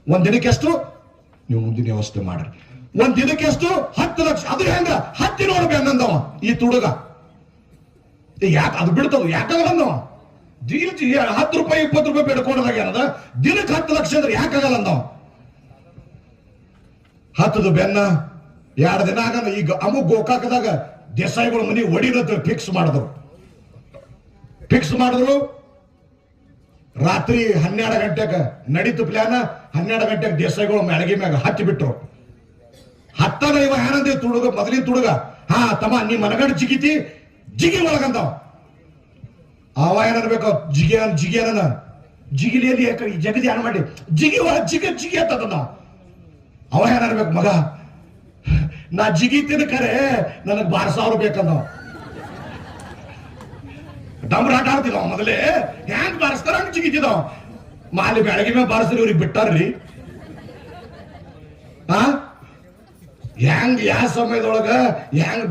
ಒಂದ್ ದಿನಕ್ಕೆ ಎಷ್ಟು ನೀವು ಮುಂದಿನ ವ್ಯವಸ್ಥೆ ಮಾಡ್ರಿ. ಒಂದ್ ದಿನಕ್ಕೆ ಎಷ್ಟು 10 ಲಕ್ಷ. ಅದು ಹೆಂಗ ಹತ್ತಿ ನೋಡ್ಬಿ ಅನ್ನಂದವ ಈ ತುಡುಗ. ಯಾಕೆ ಅದು ಬಿಡ್ತದ? ಯಾಕಾಗಲ್ಲ ಅಂದವ. 10 ರೂಪಾಯಿ 20 ರೂಪಾಯಿ ಬೇಡ್ಕೊಂಡಾಗ ಏನದ ದಿನಕ್ಕೆ 10 ಲಕ್ಷ ಅಂದ್ರೆ ಯಾಕಾಗಲ್ಲ ಅಂದವ. ಹತ್ತದು ಬೆನ್ನ 2 ದಿನ ಆಗ ಈಗ ಅಮುಕ್ ಗೋಕಾಕದಾಗ ದೇಸಾಯಿಗಳು ಮನಿ ಒಡಿರತ್ತ ಫಿಕ್ಸ್ ಮಾಡಿದ್ರು. ರಾತ್ರಿ 12 ಗಂಟೆಗೆ ನಡೀತು ಪ್ಲಾನ. 12 ಗಂಟೆಗೆ ದೇಸಾಯಿಗಳು ಮೆಳಗಿ ಮ್ಯಾಗ ಹತ್ತಿ ಬಿಟ್ರು. ಹತ್ತಾಗ ಇವ ಏನಂದ್ರೆ ತುಡುಗ, ಮೊದಲಿನ ತುಡುಗ, ಹಾ ತಮ್ಮ ನೀ ಮನಗಂಡ ಜಿಗಿ ಒಳಗಂದವ. ಅವ ಏನನ್ಬೇಕು ಜಿಗಿಯನ ಜಿಗಿಲಿಯಲ್ಲಿ ಜಗದಿ ಏನ್ ಮಾಡಿ ಜಿಗಿ ಅಂತದ ನಾವು. ಅವ ಏನನ್ಬೇಕು, ಮಗ ನಾ ಜಿಗಿತೀನಿ ಕರೆ ನನಗ್ 12,000 ಬೇಕಂದವ. ಡಂಬ್ರಾಟ ಆಡ್ತಿದವ. ಮೊದಲೇ ಹೆಂಗ್ ಬಾರಿಸ್ತಾರ ಹಂಗ್ ಜಿಗಿತಿದವ. ಮಾಲಿ ಬೆಳಗ್ಗೆ ಮೇಲೆ ಬಾರಿಸ್ರಿ ಇವ್ರಿಗೆ ಬಿಟ್ಟಾರ್ರಿ. ಹೆಂಗ್ ಯಾವ ಸಮಯದೊಳಗ ಹೆಂಗ್